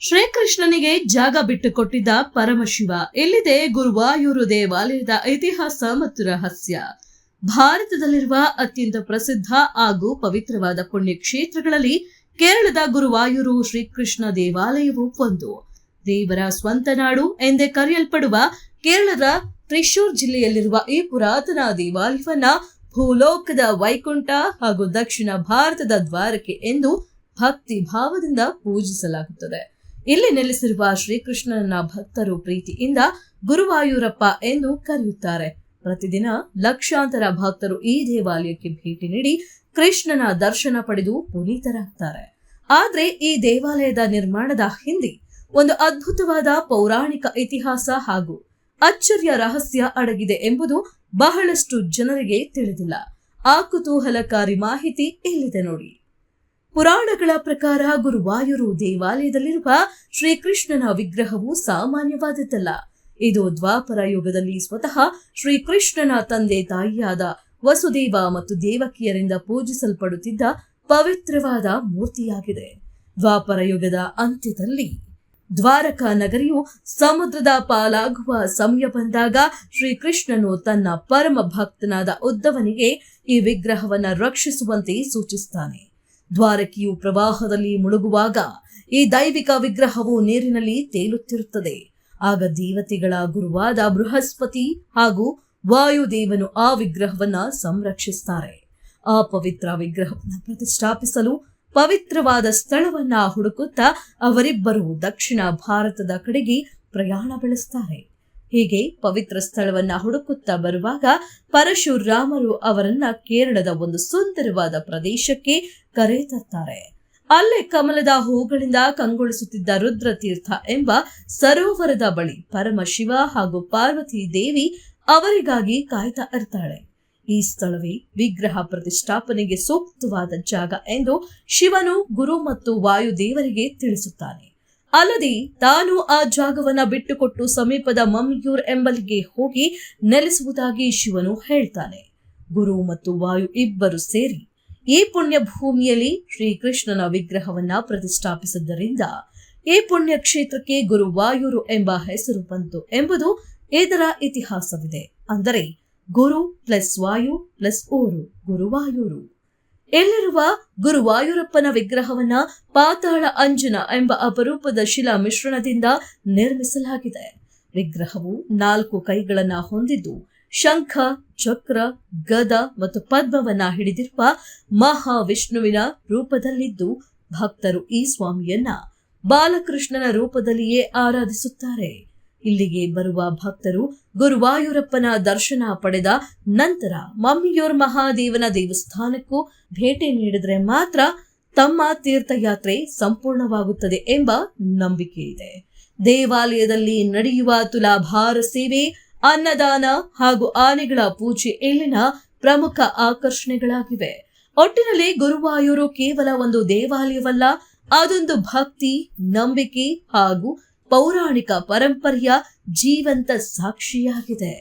ಶ್ರೀಕೃಷ್ಣನಿಗೆ ಜಾಗ ಬಿಟ್ಟುಕೊಟ್ಟಿದ್ದ ಪರಮಶಿವ. ಇಲ್ಲಿದೆ ಗುರುವಾಯೂರು ದೇವಾಲಯದ ಇತಿಹಾಸ ಮತ್ತು ರಹಸ್ಯ. ಭಾರತದಲ್ಲಿರುವ ಅತ್ಯಂತ ಪ್ರಸಿದ್ಧ ಹಾಗೂ ಪವಿತ್ರವಾದ ಪುಣ್ಯಕ್ಷೇತ್ರಗಳಲ್ಲಿ ಕೇರಳದ ಗುರುವಾಯೂರು ಶ್ರೀಕೃಷ್ಣ ದೇವಾಲಯವು ಒಂದು. ದೇವರ ಸ್ವಂತ ನಾಡು ಎಂದೇ ಕರೆಯಲ್ಪಡುವ ಕೇರಳದ ತ್ರಿಶೂರ್ ಜಿಲ್ಲೆಯಲ್ಲಿರುವ ಈ ಪುರಾತನ ದೇವಾಲಯವನ್ನ ಭೂಲೋಕದ ವೈಕುಂಠ ಹಾಗೂ ದಕ್ಷಿಣ ಭಾರತದ ದ್ವಾರಕೆ ಎಂದು ಭಕ್ತಿ ಭಾವದಿಂದ ಪೂಜಿಸಲಾಗುತ್ತದೆ. ಇಲ್ಲಿ ನೆಲೆಸಿರುವ ಶ್ರೀಕೃಷ್ಣನ ಭಕ್ತರು ಪ್ರೀತಿಯಿಂದ ಗುರುವಾಯೂರಪ್ಪ ಎಂದು ಕರೆಯುತ್ತಾರೆ. ಪ್ರತಿದಿನ ಲಕ್ಷಾಂತರ ಭಕ್ತರು ಈ ದೇವಾಲಯಕ್ಕೆ ಭೇಟಿ ನೀಡಿ ಕೃಷ್ಣನ ದರ್ಶನ ಪಡೆದು ಪುನೀತರಾಗ್ತಾರೆ. ಆದ್ರೆ ಈ ದೇವಾಲಯದ ನಿರ್ಮಾಣದ ಹಿಂದೆ ಒಂದು ಅದ್ಭುತವಾದ ಪೌರಾಣಿಕ ಇತಿಹಾಸ ಹಾಗೂ ಅಚ್ಚರಿಯ ರಹಸ್ಯ ಅಡಗಿದೆ ಎಂಬುದು ಬಹಳಷ್ಟು ಜನರಿಗೆ ತಿಳಿದಿಲ್ಲ. ಆ ಕುತೂಹಲಕಾರಿ ಮಾಹಿತಿ ಇಲ್ಲಿದೆ ನೋಡಿ. ಪುರಾಣಗಳ ಪ್ರಕಾರ ಗುರುವಾಯೂರು ದೇವಾಲಯದಲ್ಲಿರುವ ಶ್ರೀಕೃಷ್ಣನ ವಿಗ್ರಹವು ಸಾಮಾನ್ಯವಾದದ್ದಲ್ಲ. ಇದು ದ್ವಾಪರ ಯುಗದಲ್ಲಿ ಸ್ವತಃ ಶ್ರೀಕೃಷ್ಣನ ತಂದೆ ತಾಯಿಯಾದ ವಸುದೇವ ಮತ್ತು ದೇವಕಿಯರಿಂದ ಪೂಜಿಸಲ್ಪಡುತ್ತಿದ್ದ ಪವಿತ್ರವಾದ ಮೂರ್ತಿಯಾಗಿದೆ. ದ್ವಾಪರ ಯುಗದ ಅಂತ್ಯದಲ್ಲಿ ದ್ವಾರಕಾ ನಗರಿಯು ಸಮುದ್ರದ ಪಾಲಾಗುವ ಸಮಯ ಬಂದಾಗ ಶ್ರೀಕೃಷ್ಣನು ತನ್ನ ಪರಮ ಭಕ್ತನಾದ ಉದ್ಧವನಿಗೆ ಈ ವಿಗ್ರಹವನ್ನು ರಕ್ಷಿಸುವಂತೆ ಸೂಚಿಸುತ್ತಾನೆ. ದ್ವಾರಕೆಯು ಪ್ರವಾಹದಲ್ಲಿ ಮುಳುಗುವಾಗ ಈ ದೈವಿಕ ವಿಗ್ರಹವು ನೀರಿನಲ್ಲಿ ತೇಲುತ್ತಿರುತ್ತದೆ. ಆಗ ದೇವತೆಗಳ ಗುರುವಾದ ಬೃಹಸ್ಪತಿ ಹಾಗೂ ವಾಯುದೇವನು ಆ ವಿಗ್ರಹವನ್ನ ಸಂರಕ್ಷಿಸುತ್ತಾರೆ. ಆ ಪವಿತ್ರ ವಿಗ್ರಹವನ್ನು ಪ್ರತಿಷ್ಠಾಪಿಸಲು ಪವಿತ್ರವಾದ ಸ್ಥಳವನ್ನ ಹುಡುಕುತ್ತಾ ಅವರಿಬ್ಬರು ದಕ್ಷಿಣ ಭಾರತದ ಕಡೆಗೆ ಪ್ರಯಾಣ ಬೆಳೆಸುತ್ತಾರೆ. ಹೀಗೆ ಪವಿತ್ರ ಸ್ಥಳವನ್ನ ಹುಡುಕುತ್ತಾ ಬರುವಾಗ ಪರಶುರಾಮರು ಅವರನ್ನ ಕೇರಳದ ಒಂದು ಸುಂದರವಾದ ಪ್ರದೇಶಕ್ಕೆ ಕರೆತರ್ತಾರೆ. ಅಲ್ಲೇ ಕಮಲದ ಹೂಗಳಿಂದ ಕಂಗೊಳಿಸುತ್ತಿದ್ದ ರುದ್ರತೀರ್ಥ ಎಂಬ ಸರೋವರದ ಬಳಿ ಪರಮಶಿವ ಹಾಗೂ ಪಾರ್ವತಿ ದೇವಿ ಅವರಿಗಾಗಿ ಕಾಯ್ತಾ ಇರ್ತಾಳೆ. ಈ ಸ್ಥಳವೇ ವಿಗ್ರಹ ಪ್ರತಿಷ್ಠಾಪನೆಗೆ ಸೂಕ್ತವಾದ ಜಾಗ ಎಂದು ಶಿವನು ಗುರು ಮತ್ತು ವಾಯುದೇವರಿಗೆ ತಿಳಿಸುತ್ತಾನೆ. ಅಲ್ಲದೆ ತಾನು ಆ ಜಾಗವನ್ನ ಬಿಟ್ಟುಕೊಟ್ಟು ಸಮೀಪದ ಮಮ್ಮಿಯೂರ್ ಎಂಬಲ್ಲಿಗೆ ಹೋಗಿ ನೆಲೆಸುವುದಾಗಿ ಶಿವನು ಹೇಳ್ತಾನೆ. ಗುರು ಮತ್ತು ವಾಯು ಇಬ್ಬರು ಸೇರಿ ಈ ಪುಣ್ಯ ಭೂಮಿಯಲ್ಲಿ ಶ್ರೀಕೃಷ್ಣನ ವಿಗ್ರಹವನ್ನ ಪ್ರತಿಷ್ಠಾಪಿಸಿದ್ದರಿಂದ ಈ ಪುಣ್ಯ ಕ್ಷೇತ್ರಕ್ಕೆ ಗುರುವಾಯೂರು ಎಂಬ ಹೆಸರು ಬಂತು ಎಂಬುದು ಇದರ ಇತಿಹಾಸವಿದೆ. ಅಂದರೆ ಗುರು ಪ್ಲಸ್ ವಾಯು ಪ್ಲಸ್ ಊರು, ಗುರುವಾಯೂರು. ಇಲ್ಲಿರುವ ಗುರುವಾಯೂರಪ್ಪನ ವಿಗ್ರಹವನ್ನ ಪಾತಾಳ ಅಂಜನ ಎಂಬ ಅಪರೂಪದ ಶಿಲಾ ಮಿಶ್ರಣದಿಂದ ನಿರ್ಮಿಸಲಾಗಿದೆ. ವಿಗ್ರಹವು 4 ಕೈಗಳನ್ನ ಹೊಂದಿದ್ದು ಶಂಖ, ಚಕ್ರ, ಗದ ಮತ್ತು ಪದ್ಮವನ್ನ ಹಿಡಿದಿರುವ ಮಹಾವಿಷ್ಣುವಿನ ರೂಪದಲ್ಲಿದ್ದು ಭಕ್ತರು ಈ ಸ್ವಾಮಿಯನ್ನ ಬಾಲಕೃಷ್ಣನ ರೂಪದಲ್ಲಿಯೇ ಆರಾಧಿಸುತ್ತಾರೆ. ಇಲ್ಲಿಗೆ ಬರುವ ಭಕ್ತರು ಗುರುವಾಯೂರಪ್ಪನ ದರ್ಶನ ಪಡೆದ ನಂತರ ಮಮ್ಮಿಯೂರ್ ಮಹಾದೇವನ ದೇವಸ್ಥಾನಕ್ಕೂ ಭೇಟಿ ನೀಡಿದ್ರೆ ಮಾತ್ರ ತಮ್ಮ ತೀರ್ಥಯಾತ್ರೆ ಸಂಪೂರ್ಣವಾಗುತ್ತದೆ ಎಂಬ ನಂಬಿಕೆ ಇದೆ. ದೇವಾಲಯದಲ್ಲಿ ನಡೆಯುವ ತುಲಾಭಾರ ಸೇವೆ, ಅನ್ನದಾನ ಹಾಗೂ ಆನೆಗಳ ಪೂಜೆ ಇಲ್ಲಿನ ಪ್ರಮುಖ ಆಕರ್ಷಣೆಗಳಾಗಿವೆ. ಒಟ್ಟಿನಲ್ಲಿ ಗುರುವಾಯೂರು ಕೇವಲ ಒಂದು ದೇವಾಲಯವಲ್ಲ, ಅದೊಂದು ಭಕ್ತಿ, ನಂಬಿಕೆ ಹಾಗೂ ಪೌರಾಣಿಕ ಪರಂಪರೆಯ ಜೀವಂತ ಸಾಕ್ಷಿಯಾಗಿದೆ.